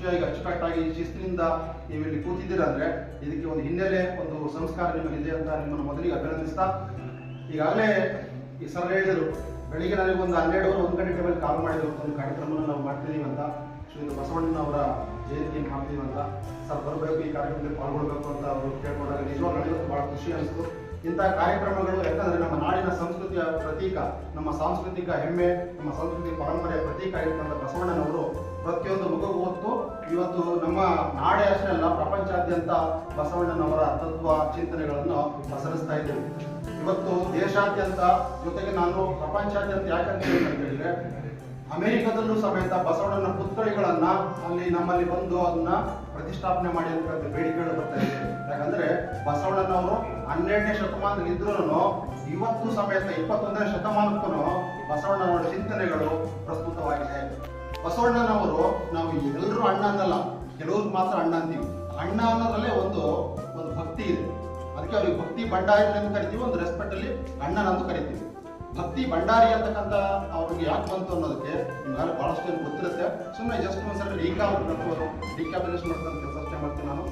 ಖುಷಿಯಾಗಿ ಅಚ್ಚುಕಟ್ಟಾಗಿ ಶಿಸ್ತಿನಿಂದ ನೀವು ಇಲ್ಲಿ ಕೂತಿದ್ದೀರಾ ಅಂದ್ರೆ ಇದಕ್ಕೆ ಒಂದು ಹಿನ್ನೆಲೆ, ಒಂದು ಸಂಸ್ಕಾರ ನಿಮ್ಮಲ್ಲಿದೆ ಅಂತ ನಿಮ್ಮನ್ನು ಮೊದಲಿಗೆ ಅಭಿನಂದಿಸ್ತಾ, ಈಗಾಗಲೇ ಈ ಸರ್ ಹೇಳಿದರು ಬೆಳಿಗ್ಗೆ ನನಗೆ ಒಂದು 12 ಗಂಟೆ ಟೈಮಲ್ಲಿ ಕಾಲ್ ಮಾಡಿದ್ರು, ಒಂದು ಕಾರ್ಯಕ್ರಮವನ್ನು ನಾವು ಮಾಡ್ತಿದ್ದೀವಿ ಅಂತ, ಶ್ರೀ ಬಸವಣ್ಣನವರ ಜಯಂತಿ ಮಾಡ್ತೀವಿ ಅಂತ. ಸರ್ ಬರಬೇಕು, ಈ ಕಾರ್ಯಕ್ರಮದಲ್ಲಿ ಪಾಲ್ಗೊಳ್ಬೇಕು ಅಂತ ಅವರು ಕೇಳ್ಕೊಂಡಾಗ ನಿಜವಾಗ್ಲೂ ನನಗೆ ಬಹಳ ಖುಷಿ ಅನಿಸ್ತು. ಇಂತಹ ಕಾರ್ಯಕ್ರಮಗಳು ಯಾಕಂದ್ರೆ ನಮ್ಮ ನಾಡಿನ ಸಂಸ್ಕೃತಿಯ ಪ್ರತೀಕ, ನಮ್ಮ ಸಾಂಸ್ಕೃತಿಕ ಹೆಮ್ಮೆ, ನಮ್ಮ ಸಂಸ್ಕೃತಿ ಪರಂಪರೆಯ ಪ್ರತೀಕ ಆಗಿರ್ತಕ್ಕಂಥ ಬಸವಣ್ಣನವರು ಪ್ರತಿಯೊಂದು ಮುಖವು ಹೊತ್ತು ಇವತ್ತು ನಮ್ಮ ನಾಡೇ ಅಷ್ಟೇ ಅಲ್ಲ, ಪ್ರಪಂಚಾದ್ಯಂತ ಬಸವಣ್ಣನವರ ತತ್ವ ಚಿಂತನೆಗಳನ್ನು ಪಸರಿಸ್ತಾ ಇದ್ದೇವೆ. ಇವತ್ತು ದೇಶಾದ್ಯಂತ, ಜೊತೆಗೆ ನಾನು ಪ್ರಪಂಚಾದ್ಯಂತ ಯಾಕಂತ ಹೇಳಿದ್ರೆ ಅಮೆರಿಕದಲ್ಲೂ ಸಮೇತ ಬಸವಣ್ಣನ ಪುತ್ಥಳಿಗಳನ್ನ ಅಲ್ಲಿ ನಮ್ಮಲ್ಲಿ ಬಂದು ಅದನ್ನ ಪ್ರತಿಷ್ಠಾಪನೆ ಮಾಡಿ ಅಂತ ಬೇಡಿಕೆಗಳು ಬರ್ತಾ ಇದೆ. ಯಾಕಂದ್ರೆ ಬಸವಣ್ಣನವರು 12ನೇ ಶತಮಾನದಲ್ಲಿ ಇದ್ರೂ ಇವತ್ತು ಸಮೇತ 21ನೇ ಶತಮಾನಕ್ಕೂ ಬಸವಣ್ಣನವರ ಚಿಂತನೆಗಳು ಪ್ರಸ್ತುತವಾಗಿದೆ. ಬಸವಣ್ಣನವರು ನಾವು ಎಲ್ಲರೂ ಅಣ್ಣ ಅನ್ನಲ್ಲ, ಕೆಲವ್ರಿಗೆ ಮಾತ್ರ ಅಣ್ಣ ಅಂತೀವಿ. ಅಣ್ಣ ಅನ್ನೋದ್ರಲ್ಲೇ ಒಂದು ಭಕ್ತಿ ಇದೆ. ಅದಕ್ಕೆ ಅವ್ರಿಗೆ ಭಕ್ತಿ ಭಂಡಾರಿ ಅಂತ ಕರಿತೀವಿ, ಒಂದು ರೆಸ್ಪೆಕ್ಟ್ ಅಲ್ಲಿ ಅಣ್ಣನ ಅಂತ ಕರಿತೀವಿ. ಭಕ್ತಿ ಭಂಡಾರಿ ಅಂತಕ್ಕಂಥ ಅವ್ರಿಗೆ ಯಾಕೆ ಬಂತು ಅನ್ನೋದಕ್ಕೆ ನಿಮ್ಗೆ ಬಹಳಷ್ಟು ಏನು ಗೊತ್ತಿರುತ್ತೆ. ಸುಮ್ಮನೆ ಜಸ್ಟ್ ಒಂದ್ಸಲ ಡಿಕ್ಯಾಬಿನೇಷನ್ ಮಾಡ್ತಕ್ಕಂಥ ಕೆಲಸ ಮಾಡ್ತೀನಿ ನಾನು.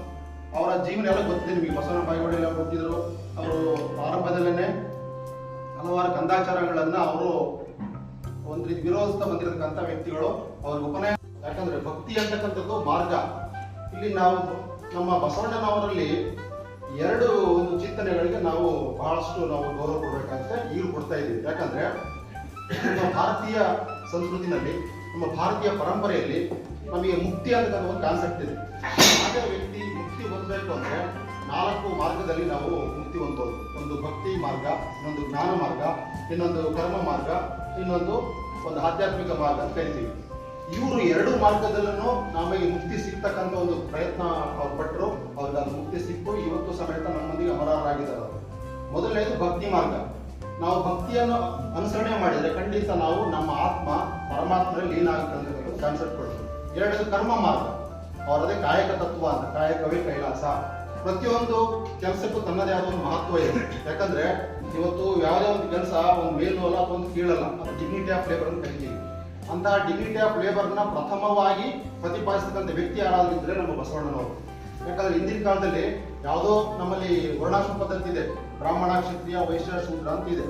ಅವರ ಜೀವನ ಎಲ್ಲ ಗೊತ್ತಿದೆ ನಿಮಗೆ. ಬಸವಣ್ಣ ಬಾಗೇವಾಡಿ ಎಲ್ಲ ಗೊತ್ತಿದ್ರು. ಅವರು ಪ್ರಾರಂಭದಲ್ಲೇ ಹಲವಾರು ಕಂದಾಚಾರಗಳನ್ನ ಅವರು ಒಂದು ರೀತಿ ವಿರೋಧಿಸ್ತಾ ಬಂದಿರತಕ್ಕಂಥ ವ್ಯಕ್ತಿಗಳು. ಅವ್ರ ಉಪನಯನ, ಯಾಕಂದ್ರೆ ಭಕ್ತಿ ಅಂತಕ್ಕಂಥದ್ದು ಮಾರ್ಗ. ಇಲ್ಲಿ ನಾವು ನಮ್ಮ ಬಸವಣ್ಣನವರಲ್ಲಿ ಎರಡು ಒಂದು ಚಿಂತನೆಗಳಿಗೆ ನಾವು ಬಹಳಷ್ಟು ಗೌರವ ಕೊಡಬೇಕಾಗುತ್ತೆ, ಈಗ ಕೊಡ್ತಾ ಇದ್ದೀವಿ. ಯಾಕಂದ್ರೆ ನಮ್ಮ ಭಾರತೀಯ ಸಂಸ್ಕೃತಿನಲ್ಲಿ, ನಮ್ಮ ಭಾರತೀಯ ಪರಂಪರೆಯಲ್ಲಿ ನಮಗೆ ಮುಕ್ತಿ ಅಂತಕ್ಕಂಥ ಒಂದು ಕಾನ್ಸೆಪ್ಟ್ ಇದೆ. ಹಾಗೆ ವ್ಯಕ್ತಿ ಮುಕ್ತಿ ಹೊಂದಬೇಕು ಅಂದ್ರೆ 4 ಮಾರ್ಗದಲ್ಲಿ ನಾವು ಮುಕ್ತಿ ಹೊಂದಬಹುದು. ಒಂದು ಭಕ್ತಿ ಮಾರ್ಗ, ಇನ್ನೊಂದು ಜ್ಞಾನ ಮಾರ್ಗ, ಇನ್ನೊಂದು ಕರ್ಮ ಮಾರ್ಗ, ಇನ್ನೊಂದು ಒಂದು ಆಧ್ಯಾತ್ಮಿಕ ಮಾರ್ಗ ಅಂತ ಕರಿತೀವಿ. ಇವರು 2 ಮಾರ್ಗದಲ್ಲೂ ನಮಗೆ ಮುಕ್ತಿ ಸಿಗ್ತಕ್ಕಂಥ ಒಂದು ಪ್ರಯತ್ನ ಅವ್ರು ಪಟ್ಟರು. ಅವ್ರಿಗೆ ಅದು ಮುಕ್ತಿ ಸಿಕ್ಕು ಇವತ್ತು ಸಮೇತ ನಮ್ಮೊಂದಿಗೆ ಅಮರರಾಗಿದ್ದಾರೆ. ಮೊದಲನೇದು ಭಕ್ತಿ ಮಾರ್ಗ. ನಾವು ಭಕ್ತಿಯನ್ನು ಅನುಸರಣೆ ಮಾಡಿದರೆ ಖಂಡಿತ ನಾವು ನಮ್ಮ ಆತ್ಮ ಪರಮಾತ್ಮನಲ್ಲಿ ಲೀನ ಆಗುತ್ತೆ ಕಾನ್ಸೆಪ್ಟ್ ಕೊಡ್ತೀವಿ. 2 ಕರ್ಮ ಮಾರ್ಗ. ಅವರದೇ ಕಾಯಕ ತತ್ವ ಅಂತ, ಕಾಯಕವೇ ಕೈಲಾಸ. ಪ್ರತಿಯೊಂದು ಕೆಲಸಕ್ಕೂ ತನ್ನದೇ ಆದ ಒಂದು ಮಹತ್ವ ಇದೆ. ಯಾಕಂದ್ರೆ ಇವತ್ತು ಯಾವುದೇ ಒಂದು ಕೆಲಸ ಒಂದು ಮೇಲೂ ಅಲ್ಲ ಅಥವಾ ಒಂದು ಕೀಳಲ್ಲ, ಅದು ಡಿಗ್ನಿಟಿ ಆಫ್ ಲೇಬರ್ ಅಂತ ಕರಿತೀವಿ. ಅಂತಹ ಡಿಗ್ನಿಟಿ ಆಫ್ ಲೇಬರ್ನ ಪ್ರಥಮವಾಗಿ ಪ್ರತಿಪಾದಿಸತಕ್ಕಂಥ ವ್ಯಕ್ತಿ ಯಾರಾದ್ರೂ ಇದ್ರೆ ನಮ್ಮ ಬಸವಣ್ಣನವರು. ಯಾಕಂದ್ರೆ ಹಿಂದಿನ ಕಾಲದಲ್ಲಿ ಯಾವುದೋ ನಮ್ಮಲ್ಲಿ ವರ್ಣಾಶ್ರಮ ಪದ್ಧತಿ ಇದೆ, ಬ್ರಾಹ್ಮಣ, ಕ್ಷತ್ರಿಯ, ವೈಶ್ಯ, ಶೂದ್ರ ಅಂತ ಇದೆ.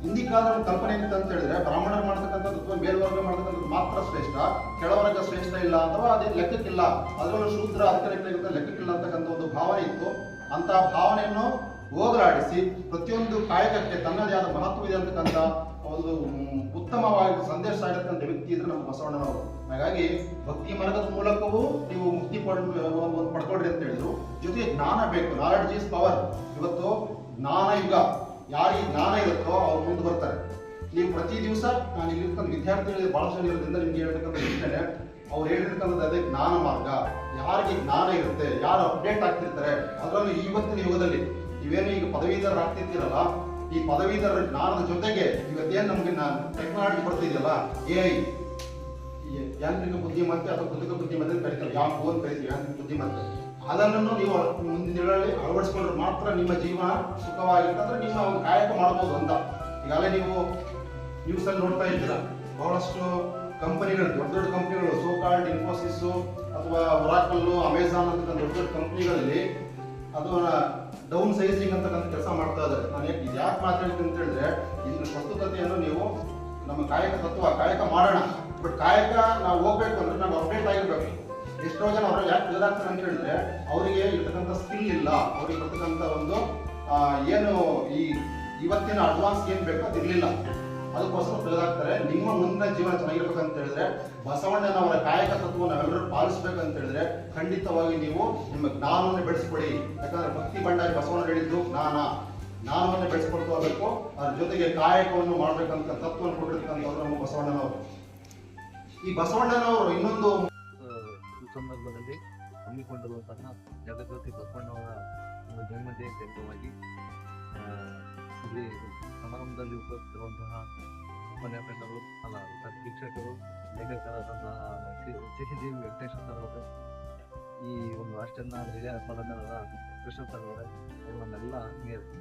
ಹಿಂದಿನ ಕಾಲದ ಕಲ್ಪನೆ ಏನಿತ್ತು ಅಂತ ಹೇಳಿದ್ರೆ ಬ್ರಾಹ್ಮಣರು ಮಾಡ್ತಕ್ಕಂಥದ್ದು ಅಥವಾ ಮೇಲ್ವರ್ಗ ಮಾಡ್ತಕ್ಕಂಥದ್ದು ಮಾತ್ರ ಶ್ರೇಷ್ಠ, ಕೆಳವರ್ಗ ಶ್ರೇಷ್ಠ ಇಲ್ಲ ಅಥವಾ ಅದೇ ಲೆಕ್ಕಕ್ಕಿಲ್ಲ, ಅದರಲ್ಲೂ ಶೂದ್ರ ಅದಕ್ಕೆ ಲೆಕ್ಕಕ್ಕಿಲ್ಲ ಅಂತಕ್ಕಂಥ ಒಂದು ಭಾವನೆ ಇತ್ತು. ಅಂತಹ ಭಾವನೆಯನ್ನು ಹೋಗಲಾಡಿಸಿ ಪ್ರತಿಯೊಂದು ಕಾಯಕಕ್ಕೆ ತನ್ನದೇ ಆದ ಮಹತ್ವ ಇದೆ ಅಂತಕ್ಕಂಥ ಒಂದು ಉತ್ತಮವಾಗಿ ಸಂದೇಶ ಸಾಗಿರ್ತಕ್ಕಂಥ ವ್ಯಕ್ತಿ ಇದ್ರೆ ನಮ್ಮ ಬಸವಣ್ಣನವರು. ಹಾಗಾಗಿ ಭಕ್ತಿ ಮಾರ್ಗದ ಮೂಲಕವೂ ನೀವು ಮುಕ್ತಿ ಪಡ್ಕೊಳ್ರಿ ಅಂತ ಹೇಳಿದ್ರು. ಜೊತೆಗೆ ಜ್ಞಾನ ಬೇಕು, ನಾಲೆಡ್ಜ್ ಈಸ್ ಪವರ್. ಇವತ್ತು ಜ್ಞಾನ ಯುಗ, ಯಾರಿಗೆ ಜ್ಞಾನ ಇರುತ್ತೋ ಅವ್ರು ಮುಂದೆ ಬರ್ತಾರೆ. ನೀವು ಪ್ರತಿ ದಿವಸ ನಾನು ಇಲ್ಲಿರ್ತಕ್ಕಂಥ ವಿದ್ಯಾರ್ಥಿಗಳಿಗೆ ಬಹಳ ಜನ ಇರೋದ್ರಿಂದ ನಿಮ್ಗೆ ಹೇಳ್ತಕ್ಕಂಥ ಇಷ್ಟೇ, ಅವ್ರು ಹೇಳಿರ್ತಕ್ಕಂಥದ್ದು ಅದೇ ಜ್ಞಾನ ಮಾರ್ಗ. ಯಾರಿಗೆ ಜ್ಞಾನ ಇರುತ್ತೆ, ಯಾರು ಅಪ್ಡೇಟ್ ಆಗ್ತಿರ್ತಾರೆ, ಅದರಲ್ಲೂ ಇವತ್ತಿನ ಯುಗದಲ್ಲಿ ನೀವೇನು ಈಗ ಪದವೀಧರ ಆಗ್ತಿರ್ತೀರಲ್ಲ, ಈ ಪದವೀಧರ ಜ್ಞಾನದ ಜೊತೆಗೆ ಇವತ್ತೇನು ನಮ್ಗೆ ಟೆಕ್ನಾಲಜಿ ಬರ್ತಿದೆಯಲ್ಲ, AI, ಯಾಂತ್ರಿಕ ಬುದ್ಧಿಮತ್ತೆ ಅಥವಾ ಕೃತಕ ಬುದ್ಧಿಮತ್ತೆ ಅಂತ ಕರಿತೀವಿ, ಫೋನ್ ಕರಿತೀವಿ ಯಾಂತ್ರಿಕ ಬುದ್ಧಿಮತ್ತೆ. ಅದನ್ನು ನೀವು ಮುಂದಿನ ದಿನಗಳಲ್ಲಿ ಅಳವಡಿಸ್ಕೊಂಡ್ರೆ ಮಾತ್ರ ನಿಮ್ಮ ಜೀವನ ಸುಖವಾಗಿರ್ತಂದ್ರೆ ನಿಮ್ಮ ಒಂದು ಕಾಯಕ ಮಾಡ್ಬೋದು ಅಂತ. ಈಗಾಗಲೇ ನೀವು ನ್ಯೂಸಲ್ಲಿ ನೋಡ್ತಾ ಇದ್ದೀರಾ, ಬಹಳಷ್ಟು ಕಂಪನಿಗಳು, ದೊಡ್ಡ ದೊಡ್ಡ ಕಂಪನಿಗಳು, ಸೋಕಾಲ್ಡ್ ಇನ್ಫೋಸಿಸ್ ಅಥವಾ ಒರಾಕಲ್, ಅಮೆಜಾನ್ ಅಂತ ದೊಡ್ಡ ದೊಡ್ಡ ಕಂಪನಿಗಳಲ್ಲಿ ಅದನ್ನ ಡೌನ್ ಸೈಜಿಂಗ್ ಅಂತಕ್ಕಂಥ ಕೆಲಸ ಮಾಡ್ತಾ ಇದ್ದಾರೆ. ನಾನು ಯಾಕೆ ಮಾತಾಡ್ತೀನಿ ಅಂತ ಹೇಳಿದ್ರೆ, ಇದ್ರ ಪ್ರಸ್ತುತತೆಯನ್ನು ನೀವು ನಮ್ಮ ಕಾಯಕ ತತ್ವ, ಕಾಯಕ ಮಾಡೋಣ, ಬಟ್ ಕಾಯಕ ನಾವು ಹೋಗ್ಬೇಕು ಅಂದ್ರೆ ನಾವು ಅಪ್ಡೇಟ್ ಆಗಿರ್ಬೇಕು. ಎಷ್ಟೋ ಜನ ಅವ್ರು ಯಾಕೆ ಬದಲಾಗ್ತಾರೆ ಅಂತ ಹೇಳಿದ್ರೆ ಅವರಿಗೆ ಇರ್ತಕ್ಕಂಥ ಸ್ಕಿಲ್ ಇಲ್ಲ, ಅವ್ರಿಗೆ ಇರ್ತಕ್ಕಂಥ ಒಂದು ಏನು ಈ ಇವತ್ತಿನ ಅಡ್ವಾನ್ಸ್ ಏನ್ ಬೇಕೋ ಅದು ಇರಲಿಲ್ಲ, ಅದಕ್ಕೋಸ್ಕರ ಬದಲಾಗ್ತಾರೆ. ನಿಮ್ಮ ಮುಂದಿನ ಜೀವನ ಚೆನ್ನಾಗಿರ್ಬೇಕಂತ ಹೇಳಿದ್ರೆ ಬಸವಣ್ಣನವರ ಕಾಯಕ ತತ್ವ ನಾವೆಲ್ಲರೂ ಪಾಲಿಸ್ಬೇಕಂತ ಹೇಳಿದ್ರೆ ಖಂಡಿತವಾಗಿ ನೀವು ನಿಮ್ಮ ಜ್ಞಾನವನ್ನು ಬೆಳೆಸ್ಕೊಡಿ. ಯಾಕಂದ್ರೆ ಭಕ್ತಿ ಭಂಡಾರಿ ಬಸವಣ್ಣ ಹೇಳಿದ್ದು ಜ್ಞಾನವನ್ನು ಬೆಳೆಸ್ಕೊಳ್ತಾ ಹೋಗ್ಬೇಕು, ಅದ್ರ ಜೊತೆಗೆ ಕಾಯಕವನ್ನು ಮಾಡ್ಬೇಕಂತ ತತ್ವವನ್ನು ಕೊಟ್ಟಿರ್ತಕ್ಕಂಥವ್ರು ನಮ್ಮ ಬಸವಣ್ಣನವರು. ಈ ಬಸವಣ್ಣನವರು ಇನ್ನೊಂದು ಸಂದರ್ಭದಲ್ಲಿ ಹಮ್ಮಿಕೊಂಡಿರುವಂತಹ ಜಗಜ್ಯೋತಿ ಬಸವಣ್ಣವರ ಒಂದು ಜನ್ಮ ಜಯಂತಿ ಅಂಗವಾಗಿ ಇಲ್ಲಿ ಸಮಾರಂಭದಲ್ಲಿ ಉಪಸ್ಥಿತಿರುವಂತಹ ಉಪನ್ಯಾಸಕರು, ಶಿಕ್ಷಕರು, ಲೇಖಕರಾದಂತಹ ಶಶಿದೇವಿ ವೆಂಕಟೇಶ್ವರ ಸರ್ ಅವರು, ಈ ಒಂದು ಹಾಸ್ಟೆಲ್ನ ಹಿರಿಯ ಪಾಲಕರಾದ ಕೃಷ್ಣ ಸರ್ ಅವರೇ, ನಮ್ಮೆಲ್ಲ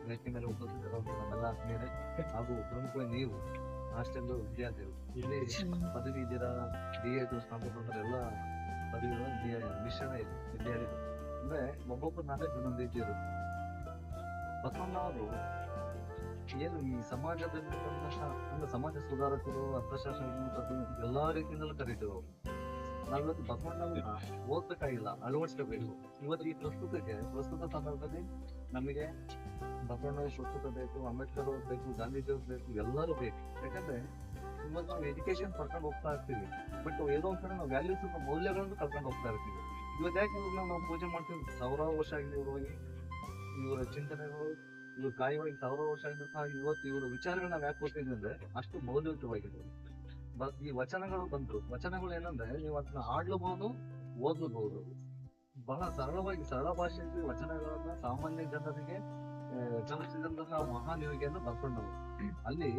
ವೇದಿಕೆ ಮೇಲೆ ಉಪಸ್ಥಿತರಿರುವಂತಹ ನಮ್ಮೆಲ್ಲ ಆತ್ಮೀಯರೇ ಹಾಗೂ ಪ್ರಮುಖವಾಗಿ ನೀವು ಹಾಸ್ಟೆಲ್ ವಿದ್ಯಾರ್ಥಿಗಳು, ಇಲ್ಲಿ ಪದವಿ ಇದ್ದೀರಾ, DA ಸ್ನಾತಕೋತ್ತರ ಎಲ್ಲ ಪದವಿಗಳನ್ನು ಮಿಶ್ರಣ ಇದೆ ವಿದ್ಯಾರ್ಥಿ ಅಂದ್ರೆ ಒಬ್ಬೊಬ್ಬರ ನಾಟಕ ಒಂದೊಂದು ರೀತಿ ಇರುತ್ತೆ. ಬಸವಣ್ಣ ಅವರು ಏನು ಈ ಸಮಾಜದಲ್ಲಿ ಅಂದ್ರೆ ಸಮಾಜ ಸುಧಾರಕರು, ಅರ್ಥಶಾಸ್ತ್ರ ಎಲ್ಲಾ ರೀತಿಯಿಂದಲೂ ಕರೀತೇವೆ. ನಾವಿವತ್ತು ಬಸವಣ್ಣವ್ರನ್ನ ಓದ್ಬೇಕಾಗಿಲ್ಲ, ಅಳವಡಿಸ್ಕೋಬೇಕು. ಇವತ್ತು ಈ ಪ್ರಸ್ತುತ ಸಂದರ್ಭದಲ್ಲಿ ನಮಗೆ ಬಸವಣ್ಣವ್ರ ಪ್ರಸ್ತುತ ಬೇಕು, ಅಂಬೇಡ್ಕರ್ ಅವ್ರು ಬೇಕು, ಗಾಂಧೀಜಿ ಅವ್ರು ಬೇಕು, ಎಲ್ಲರೂ ಬೇಕು. ಯಾಕಂದ್ರೆ ಇವತ್ತು ನಾವು ಎಜುಕೇಶನ್ ಪಡ್ಕೊಂಡು ಹೋಗ್ತಾ ಇರ್ತೀವಿ, ಬಟ್ ಏನೋ ಒಂದ್ ಕಡೆ ನಾವು ವ್ಯಾಲ್ಯೂಸ್ ಮೌಲ್ಯಗಳನ್ನು ಕಲ್ಕೊಂಡು ಹೋಗ್ತಾ ಇರ್ತೀವಿ. ಇವತ್ತು ಯಾಕೆ ನಾವು ಪೂಜೆ ಮಾಡ್ತೀವಿ, ಸಾವಿರಾರು ವರ್ಷ ಆಗಿದೆ ಇವರ ಚಿಂತನೆಗಳು, ಇವ್ರ ಕಾಯಿವಾಗಿ ಸಾವಿರಾರು ವರ್ಷ ಆಗಿದ್ರು ಸಹ ಇವತ್ತು ಇವರ ವಿಚಾರಗಳು ನಾವು ಯಾಕೆ ಓದ್ತೀವಿ ಅಂದ್ರೆ ಅಷ್ಟು ಮೌಲ್ಯಯುತವಾಗಿದೆ. ಈ ವಚನಗಳು ಬಂತು. ವಚನಗಳು ಏನಂದ್ರೆ ನೀವು ಅದನ್ನ ಆಡ್ಲಬಹುದು, ಓದ್ಲಬಹುದು. ಬಹಳ ಸರಳ ಭಾಷೆಯಲ್ಲಿ ವಚನಗಳನ್ನ ಸಾಮಾನ್ಯ ಜನರಿಗೆ ಕಲಿಸಿದಂತಹ ಮಹಾನ್ ಯೋಗಿಯನ್ನು ಬಸವಣ್ಣವರು. ಅಲ್ಲಿ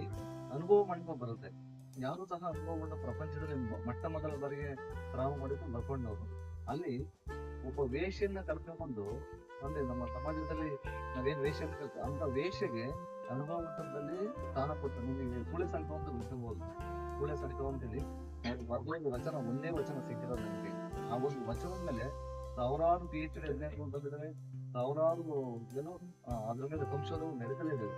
ಅನುಭವ ಮಾಡ್ಕೊಂಡು ಬರುತ್ತೆ. ಯಾರು ಸಹ ಅನುಭವವನ್ನು ಪ್ರಪಂಚದಲ್ಲಿ ಮೊಟ್ಟ ಮೊದಲ ಬಾರಿಗೆ ಪ್ರಾರಂಭ ಮಾಡಿದ್ದು ಬಸವಣ್ಣವರು. ಅಲ್ಲಿ ಒಬ್ಬ ವೇಷೆಯನ್ನ ಕರ್ಕೊಂಡ್ಬಂದು, ಅಂದ್ರೆ ನಮ್ಮ ಸಮಾಜದಲ್ಲಿ ನಾವೇನ್ ವೇಷ ಅಂತ ವೇಷಗೆ ಅನುಭವ ಮಟ್ಟದಲ್ಲಿ ಸ್ಥಾನ ಕೊಟ್ಟು ನಿಮಗೆ ಕೂಳೆ ಸಂಘ ಅಂತ ಗೊತ್ತಿರ್ಬೋದು. ಕೂಳೆ ಸಂಘ ಅಂತೇಳಿ ಮೊದಲೊಂದು ವಚನ, ಒಂದೇ ವಚನ ಸಿಕ್ಕಿರೋದು ನನಗೆ. ಆ ಒಂದು ವಚನದ ಮೇಲೆ ಸಾವಿರಾರು PhD ಅಧ್ಯಯನಗಳು ಬಂದಿದ್ದಾರೆ, ಸಾವಿರಾರು ಏನೋ ಅದ್ರ ಮೇಲೆ ಸಂಶೋಧನೆ ನಡೀತಲೇ ಇದೆ.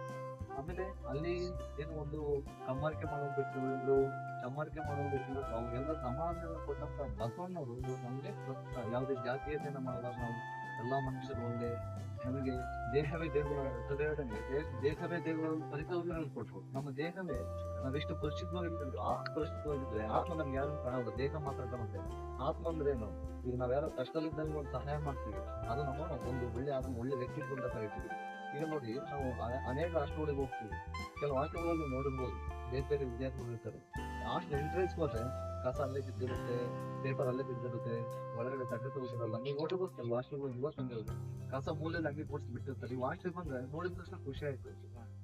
ಆಮೇಲೆ ಅಲ್ಲಿ ಏನು ಒಂದು ಕಮ್ಮಾರಿಕೆ ಮಾಡೋದು ಚಮ್ಮಾರಿಕೆ ಮಾಡೋದು ಅವೆಲ್ಲ ಸಮಾಜ ಕೊಟ್ಟಂತ ಬಸವಣ್ಣವರು ನಮ್ಗೆ ಯಾವುದೇ ಜಾತೀಯತೆಯನ್ನ ಮಾಡಲ್ಲ. ನಾವು ಎಲ್ಲಾ ಮನುಷ್ಯರು ಒಂದೇ, ನಮಗೆ ದೇಹವೇ ದೇವರ ದೇಹವೇ ದೇವರ ಪರಿಕಲ್ಪನೆಗಳನ್ನು ಕೊಟ್ಟರು. ನಮ್ಮ ದೇಹವೇ ನಾವೆಷ್ಟು ಪರಿಶುದ್ಧವಾಗಿದ್ರೆ ಆತ್ಮ ನಮ್ಗೆ ಯಾರು ಕಾಣೋದು, ದೇಹ ಮಾತ್ರ ಕಾಣುತ್ತೆ. ಆತ್ಮ ಅಂದ್ರೆ ಏನು? ಈಗ ನಾವ್ಯಾರೋ ಕಷ್ಟದಲ್ಲಿದ್ದಾಗ ಒಂದು ಸಹಾಯ ಮಾಡ್ತೀವಿ, ಅದು ನಮ್ಮ ಒಂದು ಒಳ್ಳೆ ವ್ಯಕ್ತಿತ್ವ ಅಂತ ಕರಿತೀವಿ. ಈಗ ನೋಡಿ, ನಾವು ಅನೇಕ ಹಾಸ್ಟೆಲ್ಗಳಿಗೆ ಹೋಗ್ತೀವಿ. ಕೆಲವು ಹಾಸ್ಟೆಲ್ಗಳಲ್ಲಿ ನೋಡಿರ್ಬೋದು, ಬೇರೆ ವಿದ್ಯಾರ್ಥಿಗಳು ಇರ್ತಾರೆ. ಹಾಸ್ಟೆಲ್ ಎಂಟ್ರೆನ್ಸ್ ಹೋದ್ರೆ ಕಸ ಅಲ್ಲೇ ಬಿದ್ದಿರುತ್ತೆ, ಪೇಪರ್ ಅಲ್ಲೇ ಬಿದ್ದಿರುತ್ತೆ, ಒಳಗಡೆ ತಟ್ಟೆ ತಗೋತಿರಲ್ಲ. ನೀವು ನೋಡಿರ್ಬೋದು ಕೆಲವು ಹಾಸ್ಟೆಲ್ಗಳು ಇವತ್ತು ಹಂಗೆ ಕಸ ಮೂಲೆಯಲ್ಲಿ ಹಂಗೆ ಕೊಡ್ಸಿ ಬಿಟ್ಟಿರ್ತಾರೆ. ನೀವು ಹಾಸ್ಟೆಲ್ ಬಂದ್ರೆ ನೋಡಿದ ತಕ್ಷಣ ಖುಷಿ ಆಯ್ತು.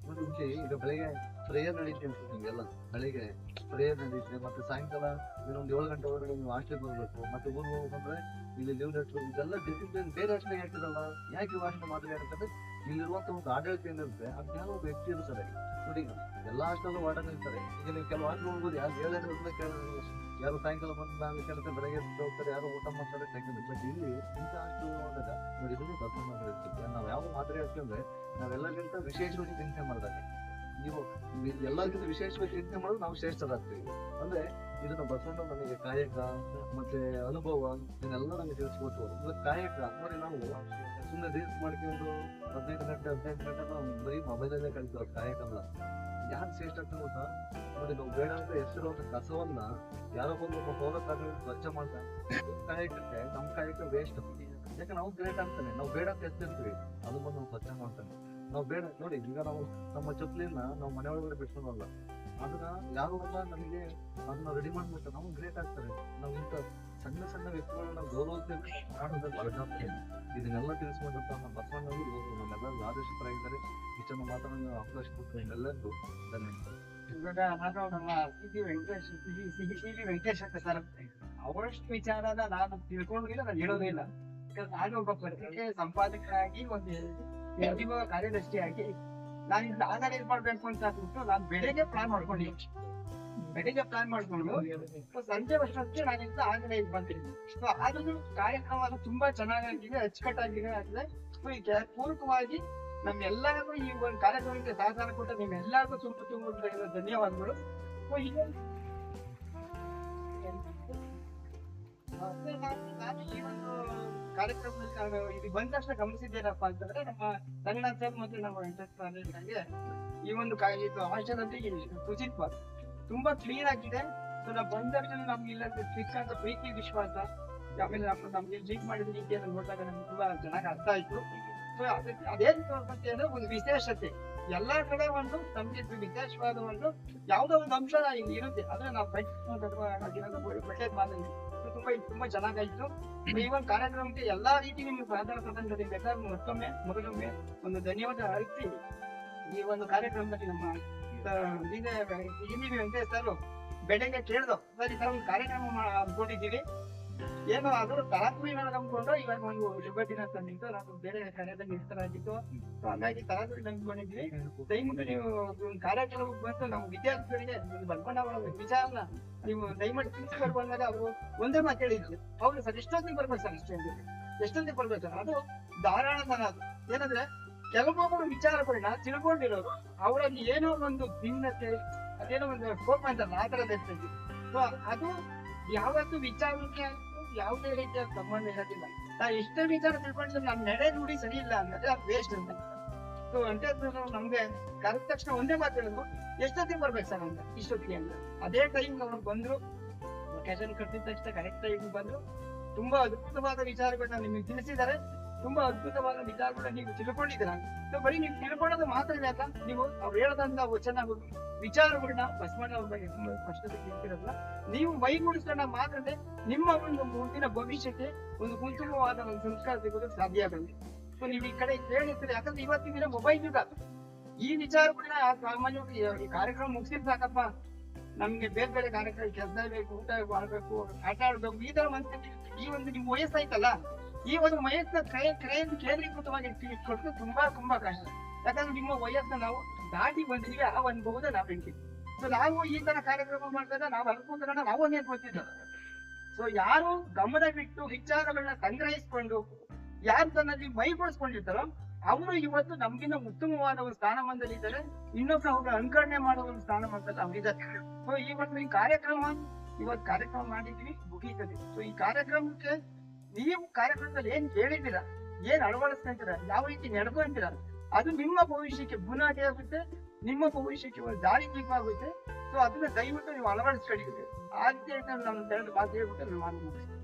ನೋಡಿ, ಈಗ ಬೆಳಿಗ್ಗೆ ಪ್ರೇಯರ್ ನಡೀತೀವಿ ಅಂತ ನಿಮ್ಗೆಲ್ಲ, ಬೆಳಿಗ್ಗೆ ಪ್ರೇಯರ್ ನಡೀತೀವಿ. ಮತ್ತೆ ಸಾಯಂಕಾಲ ಇನ್ನೊಂದು 7 ಗಂಟೆ ಒಳಗಡೆ ನೀವು ಹಾಸ್ಟೆಲ್ ಬರ್ಬೇಕು. ಮತ್ತೆ ಊರಿಗೆ ಹೋಗ್ಬೇಕಂದ್ರೆ ಇಲ್ಲಿ ಲೀವ್ ಲೆಟ್ರು ಇದೆಲ್ಲ ಡಿಸಿಪ್ಲಿನ್ ಬೇರೆ ಹಾಸ್ಟೆಲ್ ಹಾಕಿರಲ್ಲ. ಯಾಕೆ ಹಾಸ್ಟೆಲ್ ಮಾತ್ರ ಯಾಕಂದ್ರೆ ಇಲ್ಲಿರುವಂತ ಒಂದು ಆಡಳಿತ ಏನಿರುತ್ತೆ ಅದು ಯಾರೋ ಒಬ್ಬ ವ್ಯಕ್ತಿ ಇರ್ತಾರೆ. ನೋಡಿ, ಎಲ್ಲಾ ಹಾಸ್ಟೆಲ್ ವಾರ್ಡನ್ ಇರ್ತಾರೆ. ಈಗ ನೀವು ಕೆಲವು ಹಾಸ್ಟೆಲ್ ಹೋಗ್ಬೋದು, ಯಾರು ಯಾರು ಸಾಯಂಕಾಲ ಬಂದು ನಾನು ಕೆಲಸ ಬೆಳಗ್ಗೆ ಹೋಗ್ತಾರೆ, ಯಾರು ಊಟ ಮಾಡ್ತಾರೆ ತೆಗೆದು. ಬಟ್ ಇಲ್ಲಿ ಇಂಥ ಹಾಸ್ಟೆಲ್ ಹೋದಾಗ ನೋಡಿ, ಇದನ್ನು ಬಸವಣ್ಣ ಇರ್ತೀವಿ. ನಾವು ಯಾವ ಮಾದರಿ ಹಾಕ್ತಂದ್ರೆ ನಾವೆಲ್ಲರಿಗಿಂತ ವಿಶೇಷವಾಗಿ ಚಿಂತೆ ಮಾಡಿದಾಗ, ನೀವು ಎಲ್ಲರಿಗಿಂತ ವಿಶೇಷವಾಗಿ ಚಿಂತೆ ಮಾಡೋದು ನಾವು ಶ್ರೇಷ್ಠರಾಗ್ತೀವಿ. ಅಂದ್ರೆ ಇದನ್ನ ಬಸವಣ್ಣ ನನಗೆ ಕಾಯಕ ಮತ್ತೆ ಅನುಭವ ಇದನ್ನೆಲ್ಲ ನಮಗೆ ತಿಳಿಸ್ಕೊಟ್ಟು. ಇವತ್ತು ಕಾಯಕ ನೋಡಿ, ನಾವು ಸುಮ್ಮನೆ ರೀಲ್ಸ್ ಮಾಡ್ಕೊಂಡು 15 ಗಂಟೆ ನಾವು ಬರೀ ಮೊಬೈಲಲ್ಲೇ ಕಳಿತೀವಿ. ಕಾಯಕ ಅಲ್ಲ. ಯಾರು ಶ್ರೇಷ್ಠ ಆಗ್ತದೆ ಗೊತ್ತಾ? ನೋಡಿ, ನಾವು ಬೇಡ ಅಂತ ಹೆಸರುವಂತ ಕಸವನ್ನ ಯಾರೋ ಬಂದು ಒಬ್ಬ ಪೌರಕಾರ್ಯ ಸ್ವಚ್ಛ ಮಾಡ್ತಾನೆ. ಕಾಯಕಕ್ಕೆ ನಮ್ಮ ಕಾಯಕ ವೇಸ್ಟ್. ಯಾಕೆ ನಾವು ಗ್ರೇಟ್ ಆಗ್ತಾನೆ, ನಾವು ಬೇಡ ಅಂತ ಎತ್ತಿರ್ತೀವಿ, ಅದು ಬಂದು ನಾವು ಸ್ವಚ್ಛ ಮಾಡ್ತಾನೆ. ನಾವು ಬೇಡ ನೋಡಿ, ಈಗ ನಾವು ನಮ್ಮ ಚಪ್ಪಲಿನ ನಾವು ಮನೆ ಒಳಗಡೆ ಬಿಟ್ಕೊಳಲ್ಲ, ಅದನ್ನ ಯಾರು ನಮಗೆ ಅದನ್ನ ರೆಡಿ ಮಾಡ್ಬಿಟ್ಟು ನಾವು ಗ್ರೇಟ್ ಆಗ್ತಾರೆ. ನಾವು ಇಂಥ ಸಣ್ಣ ಸಣ್ಣ ವ್ಯಕ್ತಿಗಳನ್ನ ನಾವು ಗೌರವಿಸ್ತೇವೆ, ಕಾಣೋದಕ್ಕೆ ಇದನ್ನೆಲ್ಲ ತಿಳಿಸ್ಕೊಂಡಂತ ನಮ್ಮ ಬಸವಣ್ಣವರು ನಮ್ಮೆಲ್ಲರೂ ಆದರ್ಶಕರಾಗಿದ್ದಾರೆ. ಇಷ್ಟನ್ನು ಮಾತಾಡೋ ಅವಕಾಶ ಕೊಟ್ಟು ಎಲ್ಲರಿಗೂ ಧನ್ಯವಾದ. ಇವಾಗ ನಾನು ನಮ್ಮ ಸಿ ವೆಂಕಟೇಶ್ ಅಂತ ಸರ್, ಅವರಷ್ಟು ವಿಚಾರನ ನಾನು ತಿಳ್ಕೊಂಡಿಲ್ಲ, ನಾನು ಹೇಳೋದೇ ಇಲ್ಲ. ನಾನು ಒಬ್ಬ ಪತ್ರಿಕೆ ಸಂಪಾದಕರಾಗಿ ಒಂದು NGO ಕಾರ್ಯದರ್ಶಿಯಾಗಿ ನಾನು ಇದು ಆನ್ಲೈನ್ ಮಾಡ್ಬೇಕು ಅಂತ ಅಂದ್ಬಿಟ್ಟು ನಾನು ಬೆಳಿಗ್ಗೆ ಪ್ಲಾನ್ ಮಾಡ್ಕೊಂಡಿದ್ದೆ. ಬೆಳಿಗ್ಗೆ ಪ್ಲಾನ್ ಮಾಡ್ಕೊಂಡು ಸಂಜೆ ವರ್ಷಕ್ಕೆ ನಾನು ಇಂದ ಆನ್ಲೈನ್ ಬಂದಿದ್ದೀನಿ. ಸೊ ಅದನ್ನು ಕಾರ್ಯಕ್ರಮ ತುಂಬಾ ಚೆನ್ನಾಗಿದೆ, ಅಚ್ಚುಕಟ್ಟಾಗಿದೆ. ಅಂದ್ರೆ ಈಗ ಪೂರಕವಾಗಿ ನಮ್ಮೆಲ್ಲರಿಗೂ ಈ ಒಂದು ಕಾರ್ಯಕ್ರಮಕ್ಕೆ ಸಹಕಾರ ಕೊಟ್ಟ ನಿಮ್ಮೆಲ್ಲರಿಗೂ ತುಂಬ ಧನ್ಯವಾದಗಳು. ನಾನು ಈ ಒಂದು ಕಾರ್ಯಕ್ರಮದಲ್ಲಿ ನಾನು ಇದು ಬಂದ ತಕ್ಷಣ ಗಮನಿಸಿದ್ದೇನಪ್ಪ ಅಂತಂದ್ರೆ, ನಮ್ಮ ರಂಗನಾಥ್ ಸರ್ ಮತ್ತೆ ನಮ್ಮ ವೆಂಕಟೇಶ್ವರ ಈ ಒಂದು ಹಾಸ್ಟೆಲ್ ಸುಜಿತ್ ಬಾತ್ ತುಂಬಾ ಕ್ಲೀನ್ ಆಗಿದೆ. ಸೊ ನಾವು ಬಂದ ತಕ್ಷಣ ನಮ್ಗೆ ಇಲ್ಲ ಫಿಕ್ಸ್ ಅಂತ ಪ್ರೀತಿ ವಿಶ್ವಾಸ, ಆಮೇಲೆ ನಮ್ಗೆ ಲೀಕ್ ಮಾಡಿದ ರೀತಿಯನ್ನು ನೋಡಿದಾಗ ನಮ್ಗೆ ತುಂಬಾ ಚೆನ್ನಾಗಿ ಅರ್ಥ ಆಯ್ತು. ಸೊ ಅದೇನ್ ತೋರ್ಪತ್ತೆ ಅಂದ್ರೆ ಒಂದು ವಿಶೇಷತೆ, ಎಲ್ಲಾ ಕಡೆ ಒಂದು ನಮ್ಗೆ ವಿಶೇಷವಾದ ಒಂದು ಯಾವ್ದೋ ಒಂದು ಅಂಶ ಇಲ್ಲಿ ಇರುತ್ತೆ. ಆದ್ರೆ ನಾವು ಒಳ್ಳೇದ್ ಮಾತಲ್ಲಿ ತುಂಬಾ ಚೆನ್ನಾಗಾಯ್ತು. ಈ ಒಂದು ಕಾರ್ಯಕ್ರಮಕ್ಕೆ ಎಲ್ಲಾ ರೀತಿ ನಿಮ್ಗೆ ಸಹಕಾರ ಪ್ರಧಾನದಿಂದ ಎಲ್ಲರೂ ಮೊದಲೊಮ್ಮೆ ಒಂದು ಧನ್ಯವಾದ ಅರ್ಪಿಸಿ, ಈ ಒಂದು ಕಾರ್ಯಕ್ರಮದಲ್ಲಿ ನಮ್ಮ ವೆಂಕಟೇಶ್ ಸರ್ ಬೆಳಗ್ಗೆ ಕೇಳ್ದು ಸರ್ ಈ ತರ ಒಂದು ಕಾರ್ಯಕ್ರಮ ಅನ್ಕೊಂಡಿದ್ದೀವಿ, ಏನೋ ಅದು ತರಾತುರಿನ ನಂಬ್ಕೊಂಡು ಇವಾಗ ಒಂದು ಶುಭ ದಿನ ತಂದಿತ್ತು, ನಾವು ಬೇರೆ ಕಾರ್ಯದಲ್ಲಿ ನಿರತರಾಗಿತ್ತು. ಸೊ ಹಾಗಾಗಿ ತರಾತುರಿ ನಂಬ್ಕೊಂಡಿದ್ವಿ. ದಯವಿಟ್ಟು ನೀವು ಒಂದು ಕಾರ್ಯಕ್ರಮಕ್ಕೆ ಬಂದು ನಮ್ಮ ವಿದ್ಯಾರ್ಥಿಗಳಿಗೆ ಬರ್ಕೊಂಡ ವಿಚಾರನ ನೀವು ದಯಮಾಡಿ ತಿಳಿಸ್ಬೇಕು ಅಂದಾಗ ಅವರು ಒಂದೇ ಮಾತು ಹೇಳಿದ್ರು, ಹೌದು ಸರ್ ಎಷ್ಟೊತ್ತಿಗೆ ಬರ್ಬೇಕು ಸರ್, ಎಷ್ಟೊತ್ತಿಗೆ ಬರ್ಬೇಕು ಸರ್. ಅದು ಧಾರಾಳತನ. ಅದು ಏನಂದ್ರೆ ಕೆಲವೊಬ್ಬರು ವಿಚಾರಗಳನ್ನ ತಿಳ್ಕೊಂಡಿರೋರು ಅವರಲ್ಲಿ ಏನೋ ಒಂದು ಭಿನ್ನತೆ, ಅದೇನೋ ಒಂದು ಕೋಪ ಅಂತಲ್ಲ, ಆ ತರದ ಇರ್ತೈತಿ. ಸೊ ಅದು ಯಾವತ್ತು ವಿಚಾರಕ್ಕೆ ಯಾವುದೇ ರೀತಿಯ ಸಂಬಂಧ ಇರೋದಿಲ್ಲ. ನಾ ಎಷ್ಟೇ ವಿಚಾರ ತಿಳ್ಕೊಂಡ್ರೆ ನನ್ನ ನಡೆ ನುಡಿ ಸರಿ ಇಲ್ಲ ಅಂದ್ರೆ ಅದು ವೇಸ್ಟ್ ಅಂತ. ಸೊ అంటే ನಮ್ಗೆ ಕರೆದ ತಕ್ಷಣ ಒಂದೇ ಮಾತು ಹೇಳಿದ್ರು, ಎಷ್ಟೊತ್ತಿಗೆ ಬರ್ಬೇಕು ಸರ್ ಅಂತ, ಇಷ್ಟೊತ್ತಿಗೆ ಅಂತ. ಅದೇ ಟೈಮ್ ಅವ್ರು ಬಂದ್ರು, ಲೊಕೇಶನ್ ಕಟ್ಟಿದ ತಕ್ಷಣ ಕರೆಕ್ಟ್ ಟೈಮ್ ಬಂದ್ರು. ತುಂಬಾ ಅದ್ಭುತವಾದ ವಿಚಾರಗಳನ್ನ ನಿಮಗೆ ತಿಳಿಸಿದ್ದಾರೆ, ತುಂಬಾ ಅದ್ಭುತವಾದ ವಿಚಾರಗಳನ್ನ ನೀವು ತಿಳ್ಕೊಂಡಿದ್ದೀರ. ಸೊ ಬರೀ ನೀವು ತಿಳ್ಕೊಳ್ಳೋದು ಮಾತ್ರನೇ ಅಲ್ಲ, ನೀವು ಅವ್ರು ಹೇಳದಂತ ವಚನಗಳು ವಿಚಾರಗಳನ್ನ ಬಸವಣ್ಣ ಅವ್ರ ಬಗ್ಗೆ ತುಂಬಾ ಸ್ಪಷ್ಟತೆ ಕೇಳ್ತಿರಲ್ಲ, ನೀವು ಮೈಗೂಡಿಸ್ಕೊಂಡ ಮಾತ್ರನೇ ನಿಮ್ಮ ಒಂದು ಮುಂದಿನ ಭವಿಷ್ಯಕ್ಕೆ ಒಂದು ಉತ್ತಮವಾದ ಒಂದು ಸಂಸ್ಕಾರ ಸಿಗೋದು ಸಾಧ್ಯ ಆಗುತ್ತೆ. ಸೊ ನೀವು ಈ ಕಡೆ ಹೇಳಿರ್ತೀರಿ, ಯಾಕಂದ್ರೆ ಇವತ್ತಿನ ದಿನ ಮೊಬೈಲ್ ಯುಗ. ಈ ವಿಚಾರಗಳನ್ನ ಸಾಮಾನ್ಯವಾಗಿ ಈ ಕಾರ್ಯಕ್ರಮ ಮುಗಿಸಿದ್ ಸಾಕಪ್ಪ, ನಮ್ಗೆ ಬೇರೆ ಬೇರೆ ಕಾರ್ಯಕ್ರಮ, ಕೆಲಸ ಬೇಕು, ಊಟ ಮಾಡ್ಬೇಕು, ಆಟ ಆಡ್ಬೇಕು, ಈ ತರ ಮನಸ್ಥಿತಿ. ಈ ಒಂದು ನಿಮ್ ವಯಸ್ಸಾಯ್ತಲ್ಲ, ಈ ಒಂದು ವಯಸ್ಸನ್ನ ಕೇಂದ್ರೀಕೃತವಾಗಿ ಇಟ್ಕೊಟ್ಟು ತುಂಬಾ ತುಂಬಾ ಕಷ್ಟ. ಯಾಕಂದ್ರೆ ನಿಮ್ಮ ವಯಸ್ಸನ್ನ ನಾವು ದಾಟಿ ಬಂದಿದ್ವಿ, ಆ ಒಂದು ಬಹುದ ನಾವು ಹೇಳ್ತೀವಿ. ಸೊ ನಾವು ಈ ತರ ಕಾರ್ಯಕ್ರಮ ಮಾಡಿದಾಗ ನಾವು ಅನ್ಕೊಂಡ್ರೆ ನಾವು ನೇರ್ಕೊತಿದ್ದೇವೆ. ಸೊ ಯಾರು ಗಮನ ಬಿಟ್ಟು ವಿಚಾರಗಳನ್ನ ಸಂಗ್ರಹಿಸಿಕೊಂಡು ಯಾರು ತನ್ನಲ್ಲಿ ಮೈಗೂಡಿಸ್ಕೊಂಡಿರ್ತಾರೋ ಅವರು ಇವತ್ತು ನಮ್ಗಿಂತ ಉತ್ತಮವಾದ ಒಂದು ಸ್ಥಾನಮಾನದಲ್ಲಿ ಇದ್ದಾರೆ, ಇನ್ನೊಬ್ರು ಅವ್ರ ಅನುಕರಣೆ ಮಾಡೋ ಒಂದು ಸ್ಥಾನಮಾನದಲ್ಲಿ ಅವರಿದ್ದಾರೆ. ಸೊ ಇವತ್ತು ಈ ಕಾರ್ಯಕ್ರಮ ಮಾಡಿದ್ವಿ, ಮುಗೀತದೆ. ಸೊ ಈ ಕಾರ್ಯಕ್ರಮಕ್ಕೆ ನೀವು ಕಾರ್ಯಕ್ರಮದಲ್ಲಿ ಏನ್ ಕೇಳಿದ್ದೀರಾ, ಏನ್ ಅಳವಡಿಸ್ಕೊಂತೀರ, ಯಾವ ರೀತಿ ನಡ್ಕೊಂತೀರ, ಅದು ನಿಮ್ಮ ಭವಿಷ್ಯಕ್ಕೆ ಬುನಾದಿ ಆಗುತ್ತೆ, ನಿಮ್ಮ ಭವಿಷ್ಯಕ್ಕೆ ಒಂದು ದಾರಿ ದೀಪ ಆಗುತ್ತೆ. ಸೊ ಅದನ್ನ ದಯವಿಟ್ಟು ನೀವು ಅಳವಡಿಸ್ಕೊಂಡಿದ್ದೀರಿ. ಆ ರೀತಿ ನಮ್ಮ ಎರಡು ಮಾತು ಹೇಳ್ಬಿಟ್ಟು ನಾನು ಮಾತು ಮುಗಿಸ್ತೀನಿ.